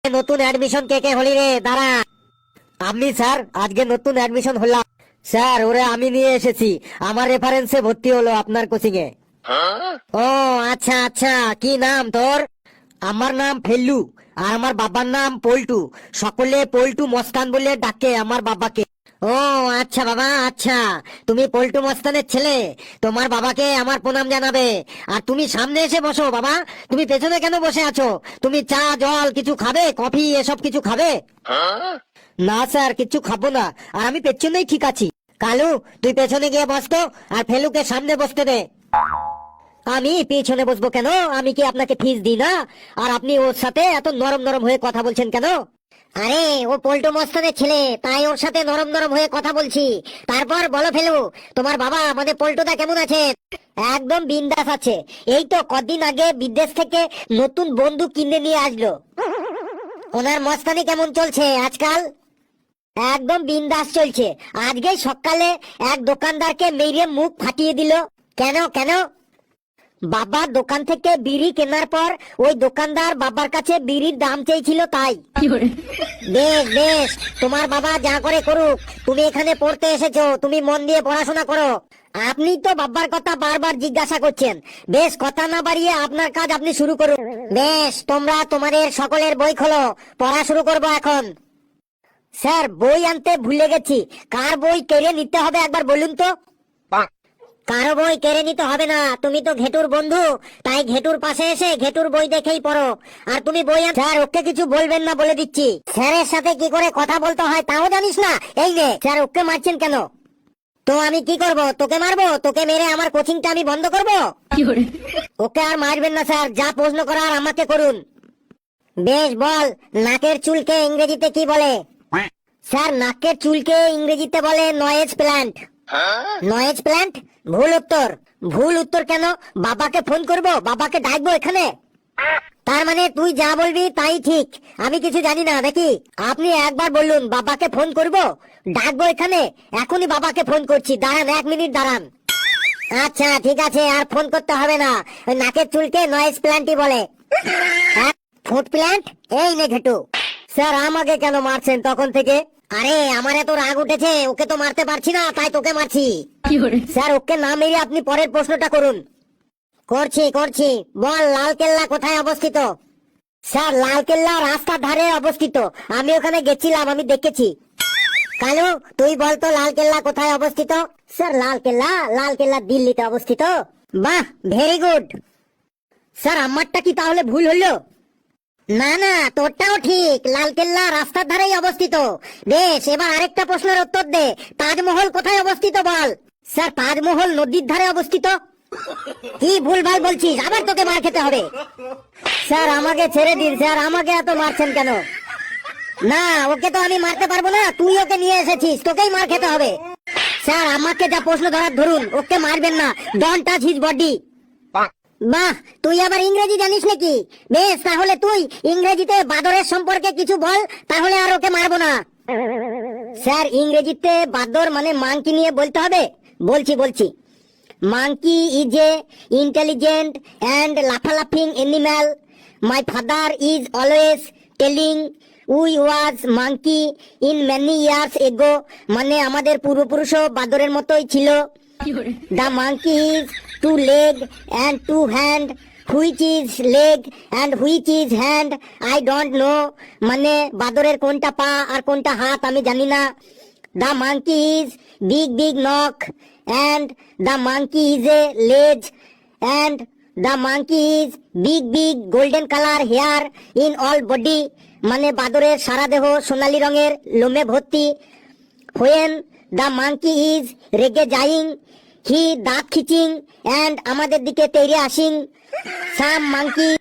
নতুন অ্যাডমিশন কে কে হলি রে? দাঁড়া। আমি স্যার, আজকে নতুন অ্যাডমিশন হলাম স্যার। ওরে আমি নিয়ে এসেছি, আমার রেফারেন্সে ভর্তি হলো আপনার কোচিং এ। ও আচ্ছা আচ্ছা, কি নাম তোর? আমার নাম ফেল্লু, আর আমার বাবার নাম পল্টু। সকলে পল্টু মস্তান বলে ডাকে আমার বাবাকে। ও আচ্ছা বাবা, আচ্ছা। তুমি পল্টু মস্তানের ছেলে, তোমার বাবাকে আমার প্রণাম জানাবে। আর তুমি সামনে এসে বসো বাবা। তুমি পেছনে কেন বসে আছো? তুমি চা জল কিছু খাবে, কফি এসব কিছু খাবে? না স্যার, কিছু খাবো না, আর আমি পেছনেই ঠিক আছি। কালু, তুই পেছনে গিয়ে বসতো, আর ফেলুকে সামনে বসতে দে। আমি পেছনে বসবো কেন? আমি কি আপনাকে ফিস দিই না? আর আপনি ওর সাথে এত নরম নরম হয়ে কথা বলছেন কেন? আরে ও পল্টু মস্তানের ছেলে, তাই ওর সাথে নরম নরম হয়ে কথা বলছি। তারপর বলো ফেলু, তোমার বাবা আমাদের পল্টুদা কেমন আছে? একদম বিন্দাস আছে। এই তো কদিন আগে বিদেশ থেকে নতুন বন্দুক কিনে নিয়ে আসলো। ওনার মস্তানি কেমন চলছে আজকাল? একদম বিন্দাস চলছে। আজকে সকালে এক দোকানদারকে মেরে মুখ ফাটিয়ে দিল। কেন কেন? বাবার দোকান থেকে বিড়ি কেনার পর ওই দোকানদার বাবার কাছে বিড়ির দাম চেয়েছিল, তাই। বেশ বেশ, তোমার বাবা যা করে করুক, তুমি এখানে পড়তে এসেছো, তুমি মন দিয়ে পড়াশোনা করো। আপনি তো বাবার কথা বারবার জিজ্ঞাসা করছেন। বেশ, কথা না বাড়িয়ে আপনার কাজ আপনি শুরু করুন। বেশ, তোমরা তোমাদের সকলের বই খোলো, পড়া শুরু করবো এখন। স্যার, বই আনতে ভুলে গেছি। কার বই কেড়ে নিতে হবে একবার বলুন তো? কারো বই কেড়ে নিতে হবে না, তুমি তো ঘেটুর বন্ধু, তাই ঘেটুর পাশে এসে ঘেটুর বই দেখেই পড়ো। আর তুমি বই স্যার, ওকে কিছু বলবেন না বলে দিচ্ছি। স্যারের সাথে কি করে কথা বলতে হয় তাও জানিস না? এই নে। স্যার, ওকে মারছেন কেন? তো আমি কি করব? তোকে মারবো? তোকে মেরে আমার কোচিংটা আমি বন্ধ করব? ওকে আর মারবেন না স্যার, যা প্রশ্ন করার আমাকে করুন। বেশ, বল, নাকের চুলকে ইংরেজিতে কি বলে? স্যার, নাকের চুলকে ইংরেজিতে বলে নয়েজ প্ল্যান্ট। Noise plant? ভুল উত্তর। ভুল উত্তর কেন? বাবাকে ফোন করব, বাবাকে ডাকবো এখানে। তার মানে তুই যা বলবি তাই ঠিক, আমি কিছু জানি না নাকি? আপনি একবার বলুন বাবাকে ফোন করব, ডাকবো এখানে। এখনই বাবাকে ফোন করছি, দাঁড়ান, 1 মিনিট দাঁড়ান। আচ্ছা ঠিক আছে, আর ফোন করতে হবে না। ওই নাকের চুলকে নয়েজ প্ল্যান্টই বলে। Foot plant? এই নে ঘেটু। স্যার, আমাকে কেন মারছেন তখন থেকে? আরে আমার এত রাগ উঠেছে, ওকে তো মারতে পারছি না, তাই তোকে মারছি। স্যার, ওকে না মেরে আপনি পরের প্রশ্নটা করুন। করছি করছি। বল, লালকেল্লা কোথায় অবস্থিত? স্যার, লালকেল্লা রাস্তার ধারে অবস্থিত, আমি ওখানে গেছিলাম, আমি দেখেছি। কালু, তুই বলতো লালকেল্লা কোথায় অবস্থিত? স্যার, লালকেল্লা দিল্লিতে অবস্থিত। বাহ, ভেরি গুড। স্যার, আমারটা কি তাহলে ভুল হলো? না না, তোরটাও ঠিক, লালকেল্লা রাস্তার ধারেই অবস্থিত। বেশ, এবার আরেকটা প্রশ্নের উত্তর দে। তাজমহল কোথায় অবস্থিত বল? স্যার, তাজমহল নদীর ধারে অবস্থিত। কি ভুলভাল বলছিস? আবার তোকে মার খেতে হবে। স্যার, আমাকে ছেড়ে দিন স্যার, আমাকে এত মারছেন কেন? না, ওকে তো আমি মারতে পারবো না, তুই ওকে নিয়ে এসেছিস, তোকেই মার খেতে হবে। স্যার, আমাকে যা প্রশ্ন ধরার ধরুন, ওকে মারবেন না। Don't touch his body. বাহ, তুই আবার ইংরেজি জানিস নাকি? বেশ, তাহলে তুই ইংরেজিতে বাদরের সম্পর্কে কিছু বল, তাহলে আর ওকে মারবো না। স্যার, ইংরেজিতে বাদর মানে মাংকি নিয়ে বলতে হবে। বলছি। Monkey is a intelligent and লাফালাফিং animal. My father is always telling we was monkey in many years ago. মানে আমাদের পূর্বপুরুষও বাদরের মতোই ছিল। The monkey is two leg and two hand, which is leg and which is hand I don't know. মানে বাদরের কোনটা পা আর কোনটা হাত আমি জানি না। দ্য মাংকি ইজ বিগ নখ and the monkey is a লেজ and the monkey is big golden colour hair in all body. মানে বাদরের সারা দেহ সোনালী রঙের লোমে ভর্তি। হোয়েন দ্য মাংকি ইজ রেগে যাইং, হি দাঁত খিচিং অ্যান্ড আমাদের দিকে তেড়ে আসিং। সাম মাংকি